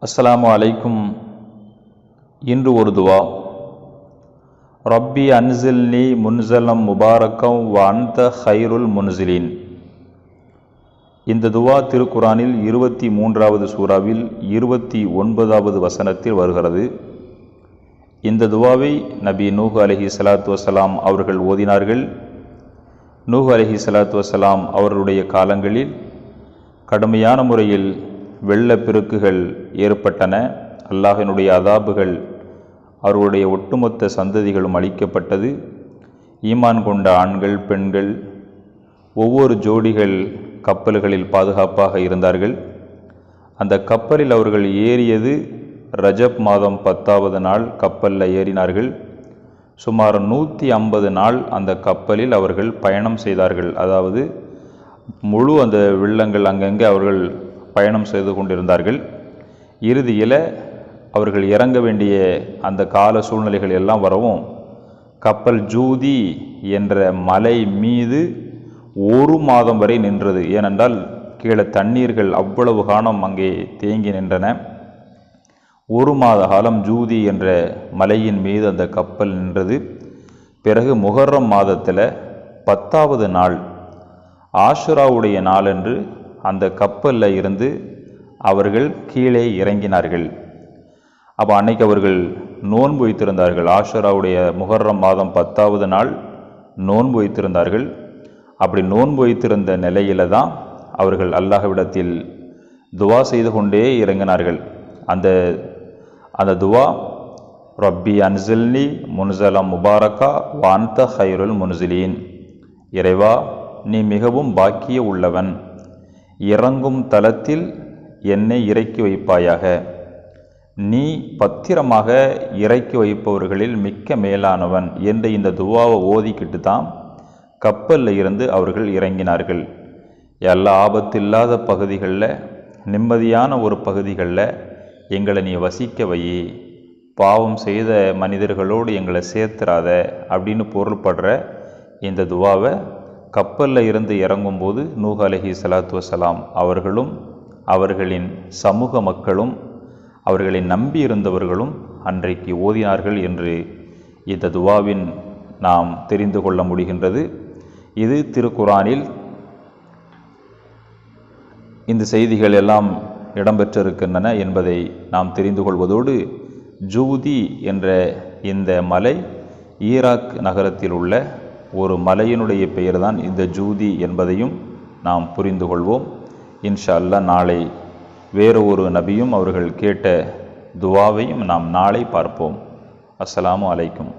அஸ்ஸலாமு அலைக்கும். இன்று ஒரு துவா. ரப்பி அன்சில்னி முன்சலம் முபாரக்கம் வ அன்த ஹைருல் முன்சிலின். இந்த துவா திருக்குரானில் 23வது சூறாவில் 29வது வசனத்தில் வருகிறது. இந்த துவாவை நபி நூஹ் அலைஹி ஸலாத்து வஸலாம் அவர்கள் ஓதினார்கள். நூஹ் அலைஹி ஸலாத்து வஸலாம் அவர்களுடைய காலங்களில் கடுமையான முறையில் வெள்ளப்பெருக்குகள் ஏற்பட்டன. அல்லாஹினுடைய அதாபுகள் அவர்களுடைய ஒட்டுமொத்த சந்ததிகளும் அளிக்கப்பட்டது. ஈமான் கொண்ட ஆண்கள் பெண்கள் ஒவ்வொரு ஜோடிகள் கப்பல்களில் பாதுகாப்பாக இருந்தார்கள். அந்த கப்பலில் அவர்கள் ஏறியது ரஜப் மாதம் 10வது நாள் கப்பலில் ஏறினார்கள். சுமார் 150 நாள் அந்த கப்பலில் அவர்கள் பயணம் செய்தார்கள். அதாவது முழு அந்த வெள்ளங்கள் அங்கங்கே அவர்கள் பயணம் செய்து கொண்டிருந்தார்கள். இறுதியில் அவர்கள் இறங்க வேண்டிய அந்த கால சூழ்நிலைகள் எல்லாம் வரவும் கப்பல் ஜூதி என்ற மலை மீது 1 மாதம் வரை நின்றது. ஏனென்றால் கீழே தண்ணீர்கள் அவ்வளவு காலம் அங்கே தேங்கி நின்றன. 1 மாத காலம் ஜூதி என்ற மலையின் மீது அந்த கப்பல் நின்றது. பிறகு முஹர்ரம் மாதத்தில் 10வது நாள் ஆஷுராவுடைய நாளன்று அந்த கப்பலில் இருந்து அவர்கள் கீழே இறங்கினார்கள். அப்போ அன்னைக்கு அவர்கள் நோன்பு வைத்திருந்தார்கள். ஆஷுராவுடைய முஹர்ரம் மாதம் 10வது நாள் நோன்பு வைத்திருந்தார்கள். அப்படி நோன்பு வைத்திருந்த நிலையில தான் அவர்கள் அல்லாஹ்விடத்தில் துவா செய்து கொண்டே இறங்கினார்கள். அந்த துவா ரப்பி அன்சில்னி முன்சலம் முபாரக்கா வ அன்த ஹைருல் முன்சிலீன். இறைவா, நீ மிகவும் பாக்கிய உள்ளவன், இறங்கும் தலத்தில் என்னை இறக்கி வைப்பாயாக. நீ பத்திரமாக இறக்கி வைப்பவர்களில் மிக்க மேலானவன் என்ற இந்த துவாவை ஓதிக்கிட்டு தான் கப்பலில் இருந்து அவர்கள் இறங்கினார்கள். எல்லா ஆபத்தில்லாத பகுதிகளில், நிம்மதியான ஒரு பகுதிகளில் எங்களை நீ வசிக்க வை, பாவம் செய்த மனிதர்களோடு எங்களை சேர்த்துறாத அப்படின்னு பொருள்படுற இந்த துவாவை கப்பலில் இருந்து இறங்கும்போது நூஹ் அலைஹி ஸலாத்து வஸலாம் அவர்களும் அவர்களின் சமூக மக்களும் அவர்களை நம்பி இருந்தவர்களும் அன்றைக்கு ஓதினார்கள் என்று இந்த துவாவின் நாம் தெரிந்து கொள்ள முடிகின்றது. இது திருக்குரானில் இந்த செய்திகள் எல்லாம் இடம்பெற்றிருக்கின்றன என்பதை நாம் தெரிந்து கொள்வதோடு, ஜூதி என்ற இந்த மலை ஈராக் நகரத்தில் உள்ள ஒரு மலையினுடைய பெயர்தான் இந்த ஜூதி என்பதையும் நாம் புரிந்து கொள்வோம். இன்ஷா அல்லாஹ் நாளை வேறு ஒரு நபியும் அவர்கள் கேட்ட துவாவையும் நாம் நாளை பார்ப்போம். அஸ்ஸலாமு அலைக்கும்.